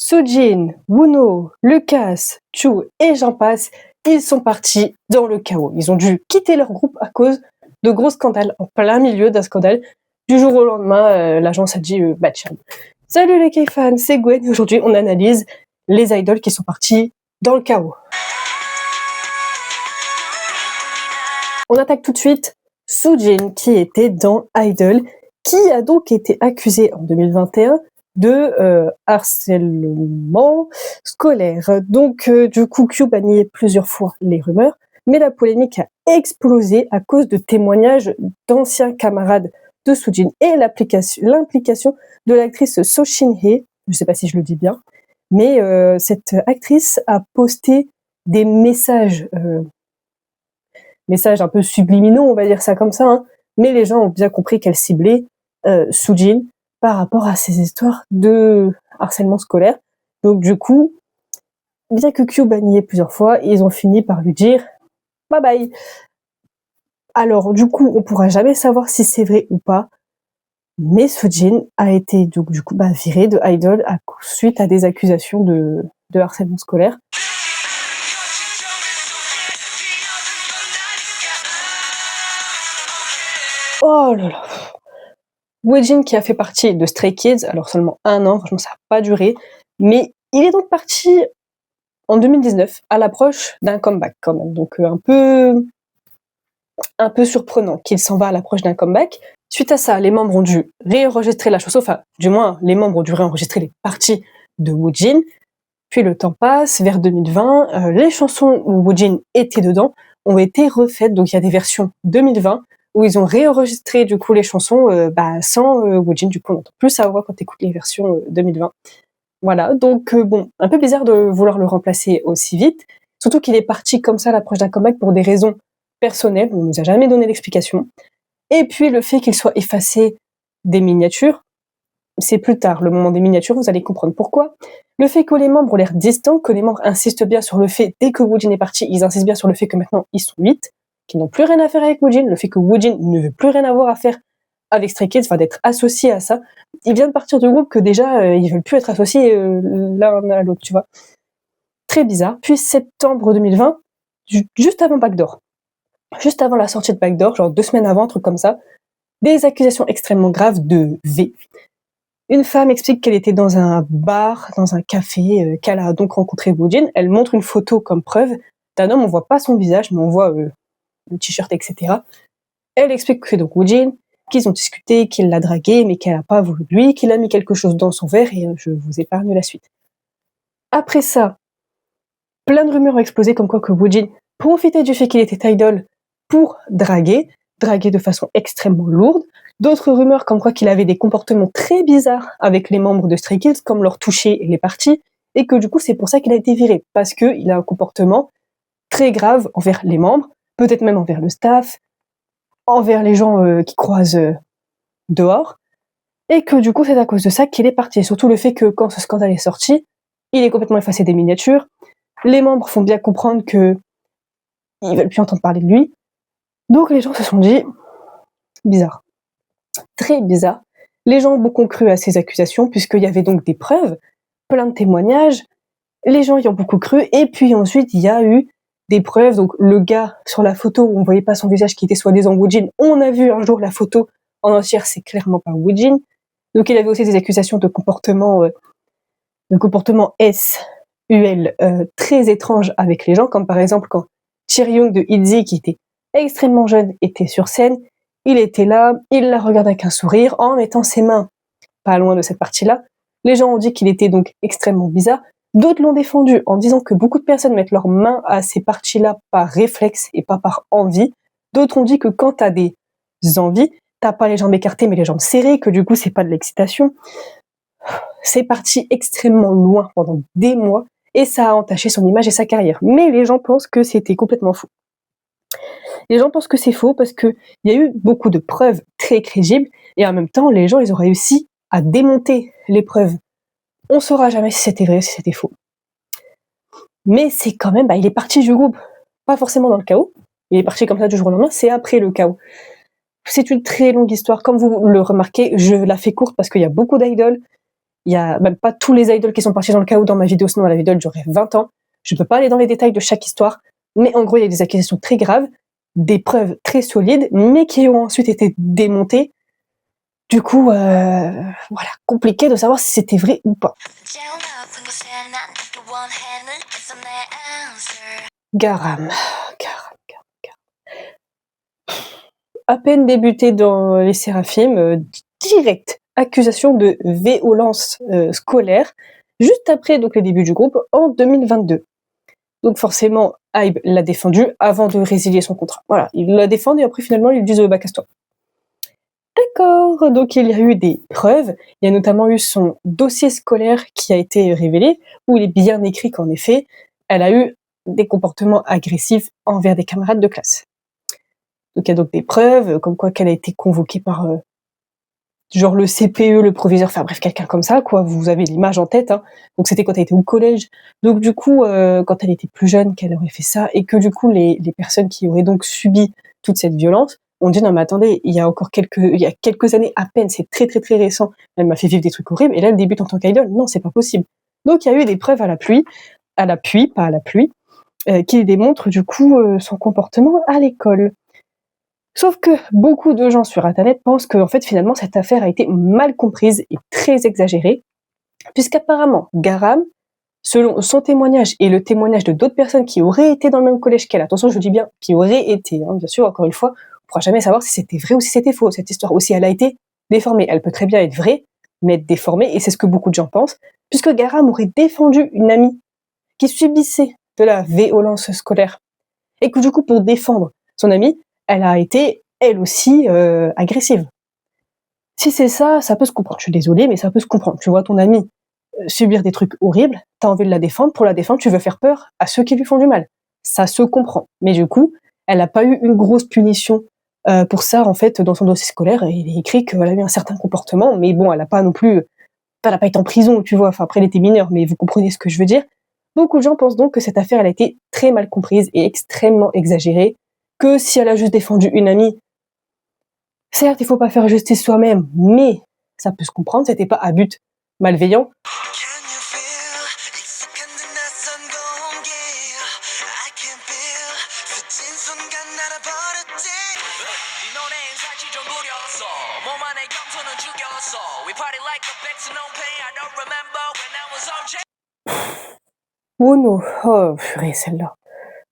Soojin, Woono, Lucas, Chu et j'en passe, ils sont partis dans le chaos. Ils ont dû quitter leur groupe à cause de gros scandales, en plein milieu d'un scandale. Du jour au lendemain, l'agence a dit ciao. Salut les K-fans, c'est Gwen et aujourd'hui on analyse les idoles qui sont partis dans le chaos. On attaque tout de suite Soojin qui était dans Idol, qui a donc été accusé en 2021 de harcèlement scolaire. Donc du coup Cube a nié plusieurs fois les rumeurs, mais la polémique a explosé à cause de témoignages d'anciens camarades de Soojin et l'implication de l'actrice So Shin-hye, je ne sais pas si je le dis bien, mais cette actrice a posté des messages un peu subliminaux, on va dire ça comme ça, hein, mais les gens ont bien compris qu'elle ciblait Soojin par rapport à ces histoires de harcèlement scolaire. Donc du coup, bien que Cube a nié plusieurs fois, ils ont fini par lui dire bye bye. Alors du coup, on pourra jamais savoir si c'est vrai ou pas, mais Soojin a été donc du coup viré de Idol suite à des accusations de harcèlement scolaire. Oh là là. Woojin qui a fait partie de Stray Kids, alors seulement 1 an, franchement ça n'a pas duré, mais il est donc parti en 2019 à l'approche d'un comeback quand même, donc un peu surprenant qu'il s'en va à l'approche d'un comeback. Suite à ça, les membres ont dû réenregistrer la chanson, enfin du moins les membres ont dû réenregistrer les parties de Woojin, puis le temps passe, vers 2020, les chansons où Woojin était dedans ont été refaites, donc il y a des versions 2020 où ils ont réenregistré du coup les chansons sans Woojin, du coup on entend plus sa voix quand tu écoutes les versions 2020. Voilà, donc un peu bizarre de vouloir le remplacer aussi vite, surtout qu'il est parti comme ça à l'approche d'un comeback pour des raisons personnelles, on nous a jamais donné d'explication. Et puis le fait qu'il soit effacé des miniatures, c'est plus tard, le moment des miniatures, vous allez comprendre pourquoi. Le fait que les membres ont l'air distants, que les membres insistent bien sur le fait, dès que Woojin est parti, ils insistent bien sur le fait que maintenant ils sont 8, qu'ils n'ont plus rien à faire avec Woojin, le fait que Woojin ne veut plus rien avoir à faire avec Stray Kids, enfin d'être associé à ça. Il vient de partir du groupe que déjà, ils veulent plus être associés l'un à l'autre, tu vois. Très bizarre. Puis septembre 2020, juste avant Backdoor, juste avant la sortie de Backdoor, genre 2 semaines avant, un truc comme ça, des accusations extrêmement graves de V. Une femme explique qu'elle était dans un bar, dans un café, qu'elle a donc rencontré Woojin. Elle montre une photo comme preuve d'un homme, on voit pas son visage, mais on voit le t-shirt, etc. Elle explique que c'est donc Woojin, qu'ils ont discuté, qu'il l'a dragué, mais qu'elle n'a pas voulu de lui, qu'il a mis quelque chose dans son verre, et je vous épargne la suite. Après ça, plein de rumeurs ont explosé comme quoi que Woojin profitait du fait qu'il était idol pour draguer de façon extrêmement lourde. D'autres rumeurs comme quoi qu'il avait des comportements très bizarres avec les membres de Stray Kids, comme leur toucher les parties, et que du coup c'est pour ça qu'il a été viré, parce qu'il a un comportement très grave envers les membres, peut-être même envers le staff, envers les gens qui croisent dehors, et que du coup c'est à cause de ça qu'il est parti. Et surtout le fait que quand ce scandale est sorti, il est complètement effacé des miniatures, les membres font bien comprendre que ils veulent plus entendre parler de lui, donc les gens se sont dit bizarre. Très bizarre. Les gens ont beaucoup cru à ces accusations, puisqu'il y avait donc des preuves, plein de témoignages, les gens y ont beaucoup cru, et puis ensuite il y a eu des preuves, donc le gars sur la photo où on voyait pas son visage qui était soi-disant Woojin, on a vu un jour la photo en entière, c'est clairement pas Woojin, donc il avait aussi des accusations de comportement SUL très étrange avec les gens, comme par exemple quand Chaeryeong de ITZY, qui était extrêmement jeune, était sur scène, il était là, il la regardait avec un sourire, en mettant ses mains pas loin de cette partie-là. Les gens ont dit qu'il était donc extrêmement bizarre. D'autres l'ont défendu en disant que beaucoup de personnes mettent leurs mains à ces parties-là par réflexe et pas par envie. D'autres ont dit que quand t'as des envies, t'as pas les jambes écartées mais les jambes serrées, que du coup c'est pas de l'excitation. C'est parti extrêmement loin pendant des mois et ça a entaché son image et sa carrière. Mais les gens pensent que c'était complètement faux. Les gens pensent que c'est faux parce qu'il y a eu beaucoup de preuves très crédibles et en même temps, les gens ils ont réussi à démonter les preuves. On saura jamais si c'était vrai, si c'était faux. Mais c'est quand même, il est parti du groupe, pas forcément dans le chaos, il est parti comme ça du jour au lendemain, c'est après le chaos. C'est une très longue histoire, comme vous le remarquez, je la fais courte parce qu'il y a beaucoup d'idoles, Il y a même pas tous les idoles qui sont partis dans le chaos dans ma vidéo, sinon la vidéo elle durerait 20 ans. Je peux pas aller dans les détails de chaque histoire, mais en gros, il y a des accusations très graves, des preuves très solides, mais qui ont ensuite été démontées. Du coup, voilà, compliqué de savoir si c'était vrai ou pas. Garam. À peine débuté dans les Séraphimes, direct accusation de violence scolaire, juste après donc le début du groupe en 2022. Donc forcément, Hybe l'a défendu avant de résilier son contrat. Voilà, il l'a défendu et après finalement ils lui disent bah casse-toi. D'accord, donc il y a eu des preuves, il y a notamment eu son dossier scolaire qui a été révélé, où il est bien écrit qu'en effet, elle a eu des comportements agressifs envers des camarades de classe. Donc il y a donc des preuves, comme quoi qu'elle a été convoquée par genre le CPE, le proviseur, enfin bref, quelqu'un comme ça, quoi. Vous avez l'image en tête, hein. Donc c'était quand elle était au collège. Donc du coup, quand elle était plus jeune, qu'elle aurait fait ça, et que du coup les personnes qui auraient donc subi toute cette violence ont dit non mais attendez, il y a quelques années à peine, c'est très très très récent, elle m'a fait vivre des trucs horribles, et là elle débute en tant qu'idole. Non, c'est pas possible. Donc il y a eu des preuves à l'appui, pas à la pluie, qui démontrent du coup son comportement à l'école. Sauf que beaucoup de gens sur Internet pensent que en fait, finalement, cette affaire a été mal comprise et très exagérée, puisqu'apparemment, Garam, selon son témoignage et le témoignage de d'autres personnes qui auraient été dans le même collège qu'elle, attention, je dis bien qui auraient été, hein, bien sûr, encore une fois, on ne pourra jamais savoir si c'était vrai ou si c'était faux, cette histoire, ou si elle a été déformée. Elle peut très bien être vraie, mais être déformée, et c'est ce que beaucoup de gens pensent, puisque Garam aurait défendu une amie qui subissait de la violence scolaire, et que du coup, pour défendre son amie, elle a été, elle aussi, agressive. Si c'est ça, ça peut se comprendre. Je suis désolée, mais ça peut se comprendre. Tu vois ton amie subir des trucs horribles, t'as envie de la défendre. Pour la défendre, tu veux faire peur à ceux qui lui font du mal. Ça se comprend. Mais du coup, elle n'a pas eu une grosse punition pour ça, en fait, dans son dossier scolaire. Il est écrit qu'elle a eu un certain comportement, mais bon, elle n'a pas non plus... Elle n'a pas été en prison, tu vois. Enfin, après, elle était mineure, mais vous comprenez ce que je veux dire. Beaucoup de gens pensent donc que cette affaire, elle a été très mal comprise et extrêmement exagérée, que si elle a juste défendu une amie, certes, il faut pas faire justice soi-même, mais ça peut se comprendre, c'était pas à but malveillant. Wono, oh purée, celle-là.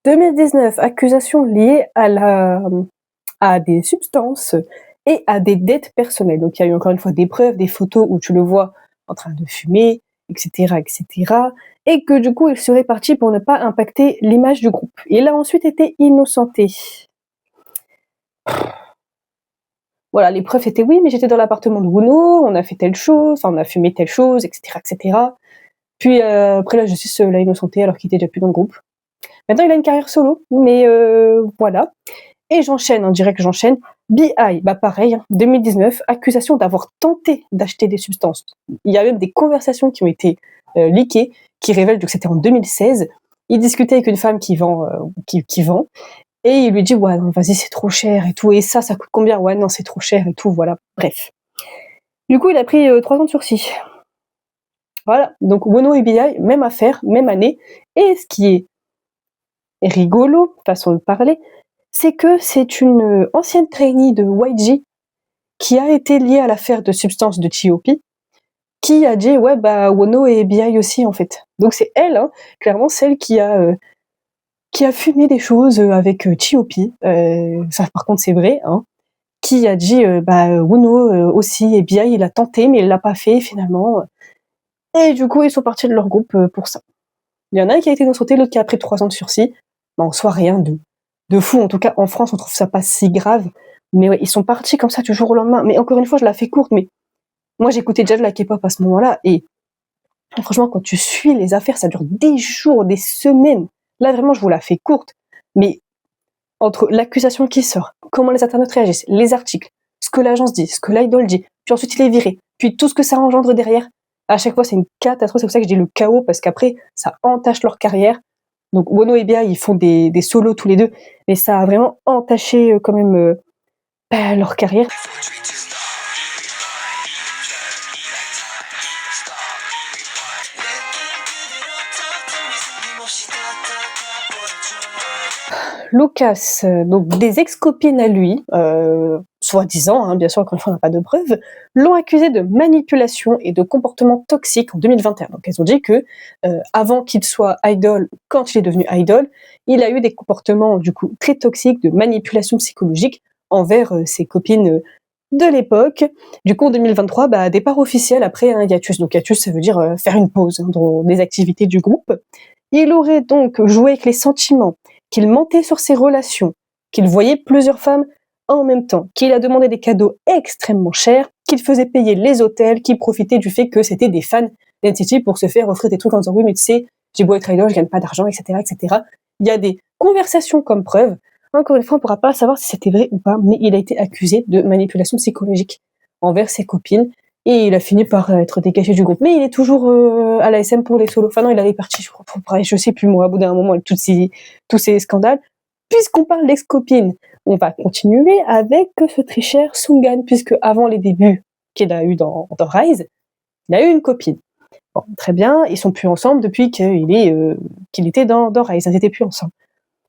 2019, accusation liée à des substances et à des dettes personnelles. Donc il y a eu encore une fois des preuves, des photos où tu le vois en train de fumer, etc., etc. Et que du coup, il serait parti pour ne pas impacter l'image du groupe. Il a ensuite été innocenté. Voilà, les preuves étaient oui, mais j'étais dans l'appartement de Wuno, on a fait telle chose, enfin on a fumé telle chose, etc., etc. Puis après la justice l'a innocenté alors qu'il était déjà plus dans le groupe. Maintenant il a une carrière solo, mais voilà. Et j'enchaîne, on dirait que j'enchaîne. B.I, bah pareil, 2019, accusation d'avoir tenté d'acheter des substances. Il y a même des conversations qui ont été leakées, qui révèlent que c'était en 2016. Il discutait avec une femme qui vend, et il lui dit ouais non vas-y c'est trop cher et tout, et ça coûte combien, ouais non c'est trop cher et tout, voilà, bref. Du coup il a pris 3 ans de sursis. Voilà, donc Wono et B.I, même affaire, même année, et ce qui est rigolo, façon de parler, c'est que c'est une ancienne trainee de YG qui a été liée à l'affaire de substance de T.O.P, qui a dit ouais bah Wono et B.I aussi en fait. Donc c'est elle, hein, clairement celle qui a fumé des choses avec T.O.P, ça par contre c'est vrai, hein, qui a dit bah Wono aussi et B.I il a tenté mais il l'a pas fait finalement. Et du coup ils sont partis de leur groupe pour ça. Il y en a un qui a été innocenté, l'autre qui a pris 3 ans de sursis. Bah, en soi rien de fou, en tout cas en France on trouve ça pas si grave. Mais ouais, ils sont partis comme ça du jour au lendemain. Mais encore une fois je la fais courte, mais moi j'écoutais déjà de la K-pop à ce moment-là, et franchement quand tu suis les affaires ça dure des jours, des semaines. Là vraiment je vous la fais courte, mais entre l'accusation qui sort, comment les internautes réagissent, les articles, ce que l'agence dit, ce que l'idol dit, puis ensuite il est viré, puis tout ce que ça engendre derrière, à chaque fois c'est une catastrophe. C'est pour ça que je dis le chaos, parce qu'après ça entache leur carrière. Donc Wono et Bia ils font des solos tous les deux, mais ça a vraiment entaché quand même leur carrière. Lucas, donc des ex-copines à lui, soi-disant, hein, bien sûr, encore une fois, on n'a pas de preuves, l'ont accusé de manipulation et de comportement toxique en 2021. Donc elles ont dit que avant qu'il soit idol, quand il est devenu idol, il a eu des comportements du coup très toxiques de manipulation psychologique envers ses copines de l'époque. Du coup, en 2023, départ officiel après un hiatus. Donc hiatus, ça veut dire faire une pause hein, dans des activités du groupe. Il aurait donc joué avec les sentiments, qu'il mentait sur ses relations, qu'il voyait plusieurs femmes en même temps, qu'il a demandé des cadeaux extrêmement chers, qu'il faisait payer les hôtels, qu'il profitait du fait que c'était des fans d'NCT pour se faire offrir des trucs en disant oui mais tu sais, j'ai beau être idol, je gagne pas d'argent, etc., etc. Il y a des conversations comme preuve. Encore une fois, on ne pourra pas savoir si c'était vrai ou pas, mais il a été accusé de manipulation psychologique envers ses copines et il a fini par être dégagé du groupe. Mais il est toujours à la SM pour les solos. Enfin non, il est parti, je sais plus moi, au bout d'un moment, avec tous ces scandales. Puisqu'on parle d'ex-copines, on va continuer avec ce très cher Sungan, puisque avant les débuts qu'il a eu dans Rise, il a eu une copine. Bon, très bien, ils sont plus ensemble depuis qu'il était dans Rise, ils n'étaient plus ensemble.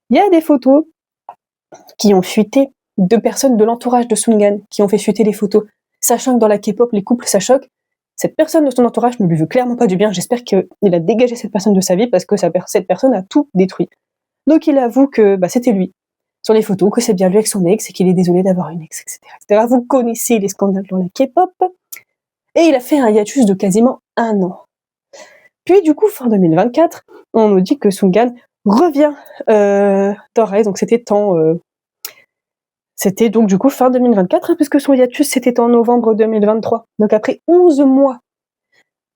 Il y a des photos qui ont fuité de personnes de l'entourage de Sungan, qui ont fait fuiter les photos, sachant que dans la K-pop, les couples, ça choque. Cette personne de son entourage ne lui veut clairement pas du bien. J'espère qu'il a dégagé cette personne de sa vie parce que cette personne a tout détruit. Donc il avoue que c'était lui sur les photos, que c'est bien lui avec son ex et qu'il est désolé d'avoir une ex, etc., etc. Vous connaissez les scandales dans la K-pop. Et il a fait un hiatus de quasiment 1 an. Puis du coup, fin 2024, on nous dit que Sungan revient dans Rise, donc c'était donc du coup fin 2024, hein, puisque son hiatus c'était en novembre 2023. Donc après 11 mois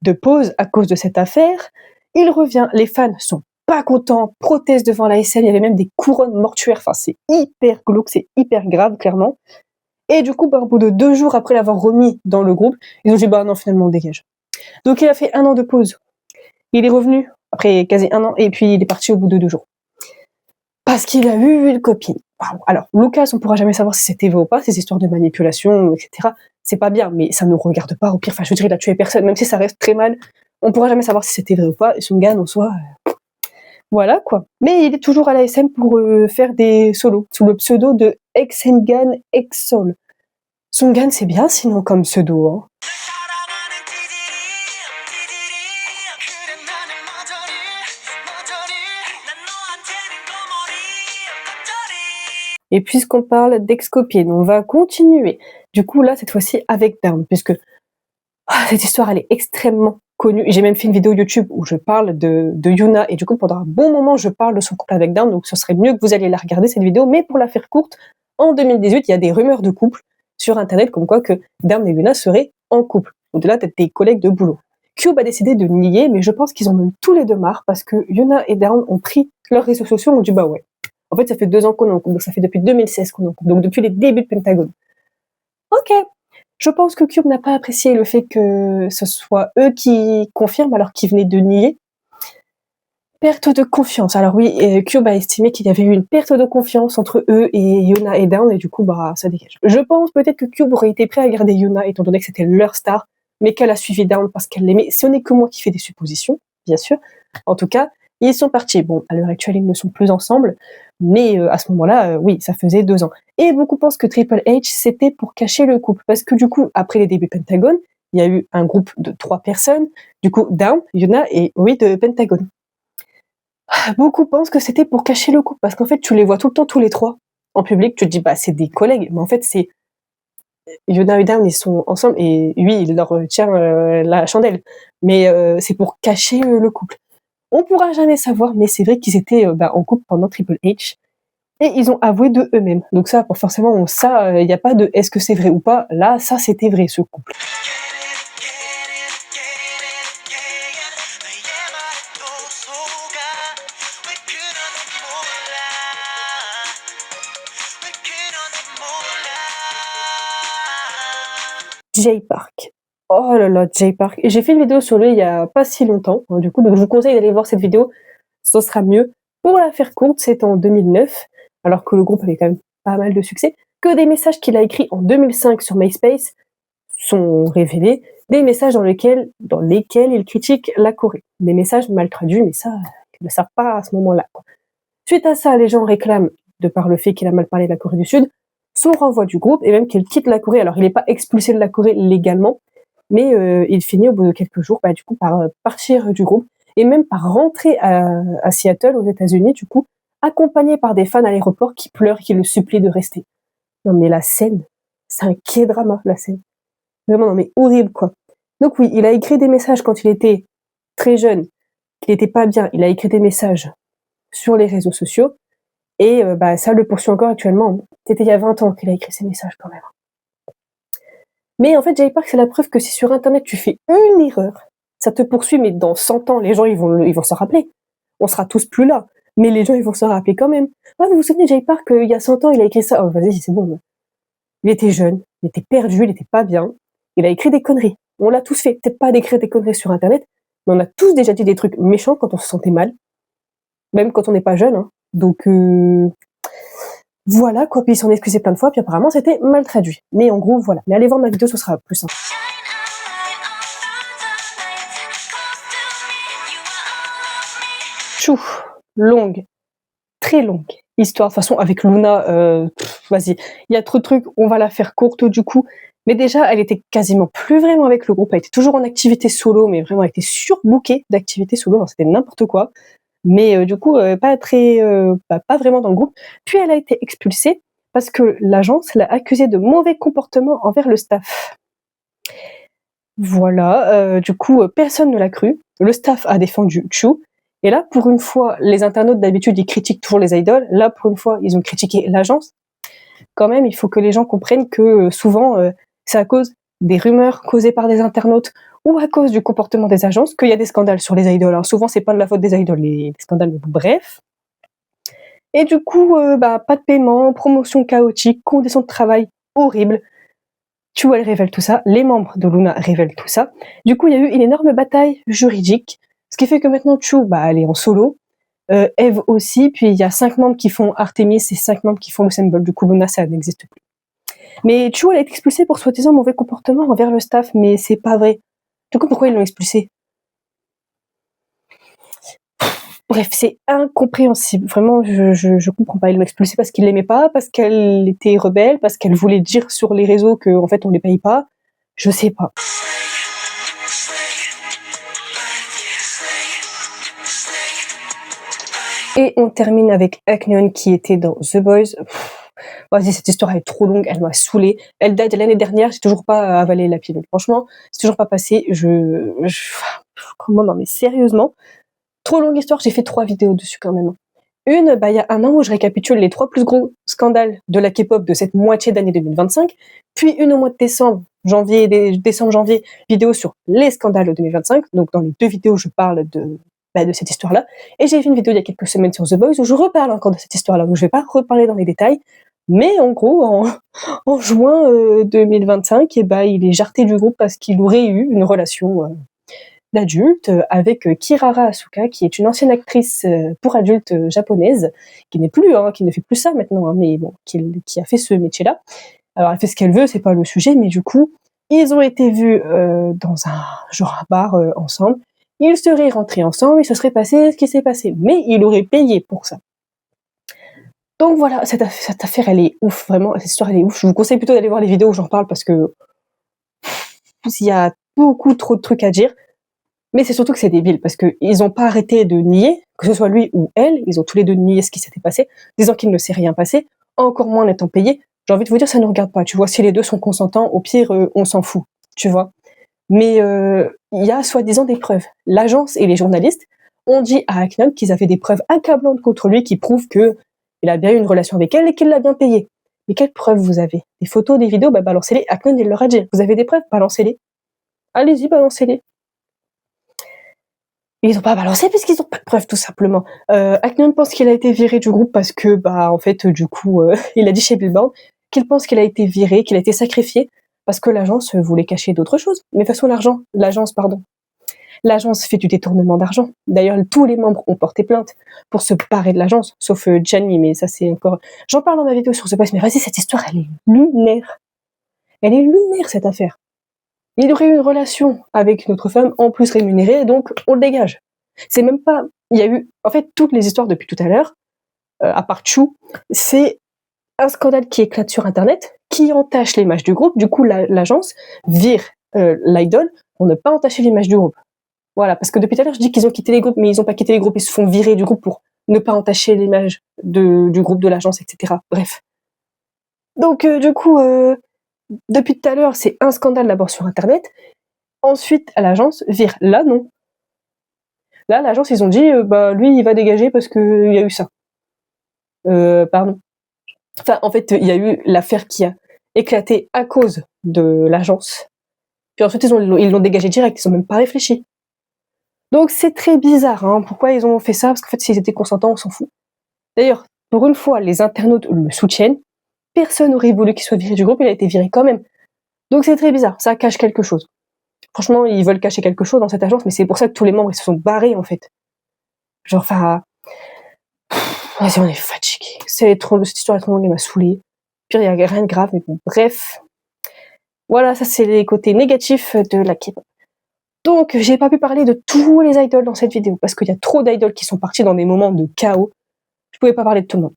de pause à cause de cette affaire, il revient. Les fans sont pas contents, protestent devant la SN, il y avait même des couronnes mortuaires, enfin c'est hyper glauque, c'est hyper grave clairement. Et du coup, au bout de 2 jours après l'avoir remis dans le groupe, ils ont dit non finalement on dégage. Donc il a fait 1 an de pause. Il est revenu après quasi 1 an et puis il est parti au bout de 2 jours. Parce qu'il a eu une copine. Alors, Lucas, on pourra jamais savoir si c'était vrai ou pas, ces histoires de manipulation, etc. C'est pas bien, mais ça ne nous regarde pas. Au pire, je veux dire, il a tué personne, même si ça reste très mal. On pourra jamais savoir si c'était vrai ou pas. Et Sungan, en soi, voilà quoi. Mais il est toujours à la SM pour faire des solos, sous le pseudo de Xengan Xsol. Sungan, c'est bien sinon comme pseudo, hein. Et puisqu'on parle d'ex-copine, on va continuer. Du coup, là, cette fois-ci, avec Dawn, puisque cette histoire, elle est extrêmement connue. J'ai même fait une vidéo YouTube où je parle de Yuna, et du coup, pendant un bon moment, je parle de son couple avec Dawn, donc ce serait mieux que vous alliez la regarder, cette vidéo. Mais pour la faire courte, en 2018, il y a des rumeurs de couple sur Internet, comme quoi que Dawn et Yuna seraient en couple, au-delà d'être des collègues de boulot. Cube a décidé de nier, mais je pense qu'ils en ont eu tous les deux marre, parce que Yuna et Dawn ont pris leurs réseaux sociaux, ont dit bah ouais. En fait, ça fait 2 ans qu'on est en couple, donc ça fait depuis 2016 qu'on est en couple, donc depuis les débuts de Pentagone. Ok, je pense que Cube n'a pas apprécié le fait que ce soit eux qui confirment alors qu'ils venaient de nier. Perte de confiance. Alors oui, Cube a estimé qu'il y avait eu une perte de confiance entre eux et Yuna et Dawn, et du coup, ça dégage. Je pense peut-être que Cube aurait été prêt à garder Yuna, étant donné que c'était leur star, mais qu'elle a suivi Dawn parce qu'elle l'aimait. Ce n'est que moi qui fais des suppositions, bien sûr. En tout cas, ils sont partis. Bon, à l'heure actuelle, ils ne sont plus ensemble, mais à ce moment-là, oui, ça faisait 2 ans. Et beaucoup pensent que Triple H, c'était pour cacher le couple, parce que du coup, après les débuts Pentagone, il y a eu un groupe de 3 personnes, du coup, Dawn, Yuna et oui de Pentagone. Beaucoup pensent que c'était pour cacher le couple, parce qu'en fait, tu les vois tout le temps, tous les 3, en public, tu te dis, c'est des collègues, mais en fait, c'est Yuna et Dawn, ils sont ensemble, et lui, il leur tient la chandelle, mais c'est pour cacher le couple. On pourra jamais savoir, mais c'est vrai qu'ils étaient en couple pendant Triple H, et ils ont avoué de eux-mêmes. Donc ça, pour forcément, il n'y a pas de est-ce que c'est vrai ou pas. Là, ça, c'était vrai, ce couple. Jay Park. Oh là là, Jay Park. J'ai fait une vidéo sur lui il y a pas si longtemps, hein, du coup, donc je vous conseille d'aller voir cette vidéo, ce sera mieux. Pour la faire courte, c'est en 2009, alors que le groupe avait quand même pas mal de succès, que des messages qu'il a écrits en 2005 sur MySpace sont révélés, des messages dans lesquels il critique la Corée. Des messages mal traduits, mais ça, ils ne savent pas à ce moment-là, quoi. Suite à ça, les gens réclament de par le fait qu'il a mal parlé de la Corée du Sud, son renvoi du groupe et même qu'il quitte la Corée. Alors il n'est pas expulsé de la Corée légalement, mais il finit au bout de quelques jours du coup par partir du groupe et même par rentrer à Seattle aux États-Unis du coup, accompagné par des fans à l'aéroport qui pleurent, qui le supplient de rester. Non mais la scène, c'est un K-drama la scène. Vraiment non mais horrible quoi. Donc oui, il a écrit des messages quand il était très jeune, qu'il n'était pas bien. Il a écrit des messages sur les réseaux sociaux et ça le poursuit encore actuellement. C'était il y a 20 ans qu'il a écrit ces messages quand même. Mais en fait, Jay Park, c'est la preuve que si sur Internet tu fais une erreur, ça te poursuit, mais dans 100 ans, les gens ils vont s'en rappeler. On sera tous plus là, mais les gens ils vont s'en rappeler quand même. Ah, vous vous souvenez, Jay Park, il y a 100 ans, il a écrit ça. Oh, vas-y, c'est bon. Il était jeune, il était perdu, il était pas bien. Il a écrit des conneries. On l'a tous fait. Peut-être pas d'écrire des conneries sur Internet, mais on a tous déjà dit des trucs méchants quand on se sentait mal. Même quand on n'est pas jeune. Hein. Donc, voilà, quoi. Puis il s'en excusait plein de fois, puis apparemment c'était mal traduit. Mais en gros, voilà. Mais allez voir ma vidéo, ce sera plus simple. Chou, longue, très longue histoire. De toute façon, avec Luna, vas-y, il y a trop de trucs, on va la faire courte du coup. Mais déjà, elle était quasiment plus vraiment avec le groupe. Elle était toujours en activité solo, mais vraiment, elle était surbookée d'activités solo. Alors, c'était n'importe quoi. Mais du coup, pas vraiment dans le groupe. Puis elle a été expulsée parce que l'agence l'a accusée de mauvais comportement envers le staff. Voilà, du coup, personne ne l'a cru. Le staff a défendu Chu. Et là, pour une fois, les internautes d'habitude, ils critiquent toujours les idoles. Là, pour une fois, ils ont critiqué l'agence. Quand même, il faut que les gens comprennent que souvent, c'est à cause des rumeurs causées par des internautes ou à cause du comportement des agences qu'il y a des scandales sur les idoles. Alors souvent, c'est pas de la faute des idoles, les scandales, mais bref. Et du coup, pas de paiement, promotion chaotique, conditions de travail horribles. Chu, elle révèle tout ça, les membres de Luna révèlent tout ça. Du coup, il y a eu une énorme bataille juridique, ce qui fait que maintenant Chu, elle est en solo. Eve aussi, puis il y a 5 membres qui font Artemis et 5 membres qui font le symbole. Du coup, Luna, ça n'existe plus. Mais Chu, elle a été expulsée pour soi-disant mauvais comportement envers le staff, mais c'est pas vrai. Du coup, pourquoi ils l'ont expulsée? Bref, c'est incompréhensible. Vraiment, je comprends pas. Ils l'ont expulsée parce qu'ils l'aimaient pas, parce qu'elle était rebelle, parce qu'elle voulait dire sur les réseaux qu'en fait on les paye pas. Je sais pas. Et on termine avec Akneon qui était dans The Boys. Vas-y, cette histoire est trop longue, elle m'a saoulée. Elle date de l'année dernière, j'ai toujours pas avalé la pilule. Franchement, c'est toujours pas passé. Comment, non mais sérieusement, trop longue histoire, j'ai fait 3 vidéos dessus quand même. Une, il y a un an où je récapitule les 3 plus gros scandales de la K-pop de cette moitié d'année 2025, puis une au mois de décembre, janvier, vidéo sur les scandales de 2025. Donc dans les 2 vidéos, je parle de cette histoire-là. Et j'ai fait une vidéo il y a quelques semaines sur The Boys où je reparle encore de cette histoire-là, donc je vais pas reparler dans les détails. Mais en gros, en juin 2025, il est jarté du groupe parce qu'il aurait eu une relation d'adulte avec Kirara Asuka, qui est une ancienne actrice pour adultes japonaise, qui n'est plus, qui ne fait plus ça maintenant, mais bon, qui a fait ce métier-là. Alors elle fait ce qu'elle veut, c'est pas le sujet, mais du coup, ils ont été vus dans un bar ensemble. Ils seraient rentrés ensemble, il se serait passé ce qui s'est passé, mais il aurait payé pour ça. Donc voilà, cette affaire, elle est ouf, vraiment, cette histoire, elle est ouf. Je vous conseille plutôt d'aller voir les vidéos où j'en parle parce que il y a beaucoup trop de trucs à dire. Mais c'est surtout que c'est débile parce qu'ils n'ont pas arrêté de nier, que ce soit lui ou elle, ils ont tous les deux nié ce qui s'était passé, disant qu'il ne s'est rien passé, encore moins en étant payé. J'ai envie de vous dire, ça ne regarde pas. Tu vois, si les deux sont consentants, au pire, on s'en fout, tu vois. Mais il y a soi-disant des preuves. L'agence et les journalistes ont dit à Akneon qu'ils avaient des preuves accablantes contre lui qui prouvent que il a bien eu une relation avec elle et qu'il l'a bien payé. Mais quelles preuves vous avez? Des photos, des vidéos, balancez-les. Akneon, il leur a dit, vous avez des preuves? Balancez-les. Allez-y, balancez-les. Ils ont pas balancé puisqu'ils n'ont pas de preuves, tout simplement. Akneon pense qu'il a été viré du groupe parce que, en fait, du coup, il a dit chez Billboard qu'il pense qu'il a été viré, qu'il a été sacrifié parce que l'agence voulait cacher d'autres choses. Mais de toute façon, l'agence fait du détournement d'argent. D'ailleurs, tous les membres ont porté plainte pour se parer de l'agence, sauf Gianni, mais ça c'est encore... J'en parle dans ma vidéo sur The Boys, mais vas-y, cette histoire, elle est lunaire. Elle est lunaire, cette affaire. Il aurait eu une relation avec une autre femme, en plus rémunérée, donc on le dégage. C'est même pas... Il y a eu... En fait, toutes les histoires depuis tout à l'heure, à part Chou, c'est un scandale qui éclate sur Internet, qui entache l'image du groupe. Du coup, l'agence vire l'idol pour ne pas entacher l'image du groupe. Voilà, parce que depuis tout à l'heure, je dis qu'ils ont quitté les groupes, mais ils n'ont pas quitté les groupes, ils se font virer du groupe pour ne pas entacher l'image du groupe, de l'agence, etc. Bref. Donc, du coup, depuis tout à l'heure, c'est un scandale d'abord sur Internet. Ensuite, à l'agence, vire. Là, non. Là, l'agence, ils ont dit, lui, il va dégager parce qu'il y a eu ça. Pardon. Enfin, en fait, il y a eu l'affaire qui a éclaté à cause de l'agence. Puis ensuite, ils l'ont dégagé direct, ils n'ont même pas réfléchi. Donc, c'est très bizarre, hein. Pourquoi ils ont fait ça? Parce qu'en fait, s'ils étaient consentants, on s'en fout. D'ailleurs, pour une fois, les internautes le soutiennent. Personne n'aurait voulu qu'il soit viré du groupe, il a été viré quand même. Donc, c'est très bizarre, ça cache quelque chose. Franchement, ils veulent cacher quelque chose dans cette agence, mais c'est pour ça que tous les membres, ils se sont barrés, en fait. Genre, enfin... Vas-y, on est fatigué. Cette histoire est trop longue, elle m'a saoulée. Pire, il n'y a rien de grave, mais bon, bref. Voilà, ça, c'est les côtés négatifs de la K-pop. Donc, j'ai pas pu parler de tous les idoles dans cette vidéo, parce qu'il y a trop d'idoles qui sont partis dans des moments de chaos. Je pouvais pas parler de tout le monde.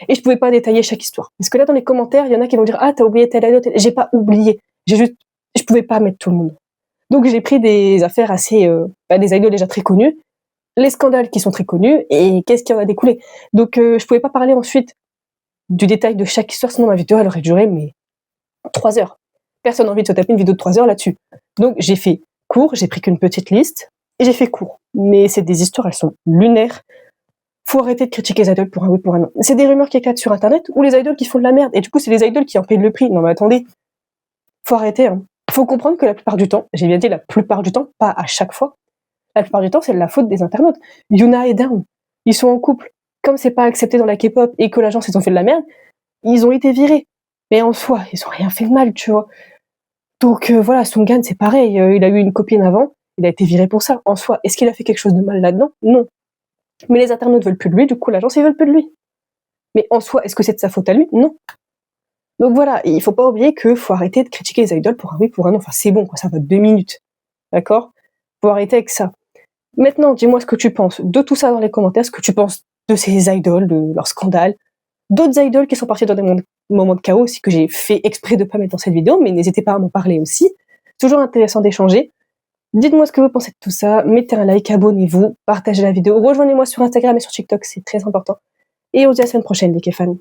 Et je pouvais pas détailler chaque histoire. Parce que là, dans les commentaires, il y en a qui vont dire « Ah, t'as oublié telle idole, telle... » J'ai pas oublié. Je pouvais pas mettre tout le monde. Donc, j'ai pris des affaires assez... des idoles déjà très connues, les scandales qui sont très connus, et qu'est-ce qui en a découlé. Donc, je pouvais pas parler ensuite du détail de chaque histoire, sinon ma vidéo, elle aurait duré, mais 3 heures. Personne n'a envie de se taper une vidéo de 3 heures là-dessus. Donc, j'ai fait court, j'ai pris qu'une petite liste, et j'ai fait court. Mais c'est des histoires, elles sont lunaires. Faut arrêter de critiquer les idoles pour un oui, pour un non. C'est des rumeurs qui éclatent sur Internet, ou les idoles qui font de la merde, et du coup, c'est les idoles qui en payent le prix. Non mais attendez, faut arrêter, hein. Faut comprendre que la plupart du temps, j'ai bien dit la plupart du temps, pas à chaque fois, la plupart du temps, c'est de la faute des internautes. Yuna et Down, ils sont en couple. Comme c'est pas accepté dans la K-pop, et que l'agence, ils ont fait de la merde, ils ont été virés. Mais en soi, ils ont rien fait de mal, tu vois. Donc voilà, Sunghan, c'est pareil, il a eu une copine avant, il a été viré pour ça. En soi, est-ce qu'il a fait quelque chose de mal là-dedans? Non. Mais les internautes veulent plus de lui, du coup l'agence, ils veulent plus de lui. Mais en soi, est-ce que c'est de sa faute à lui? Non. Donc voilà, il faut pas oublier que faut arrêter de critiquer les idoles pour un oui, pour un non. Enfin, c'est bon, quoi, ça va 2 minutes. D'accord? Faut arrêter avec ça. Maintenant, dis-moi ce que tu penses de tout ça dans les commentaires, ce que tu penses de ces idoles, de leurs scandales, d'autres idoles qui sont partis dans des moments de chaos aussi, que j'ai fait exprès de pas mettre dans cette vidéo, mais n'hésitez pas à m'en parler aussi. Toujours intéressant d'échanger. Dites-moi ce que vous pensez de tout ça, mettez un like, abonnez-vous, partagez la vidéo, rejoignez-moi sur Instagram et sur TikTok, c'est très important. Et on se dit à la semaine prochaine, les K-fans.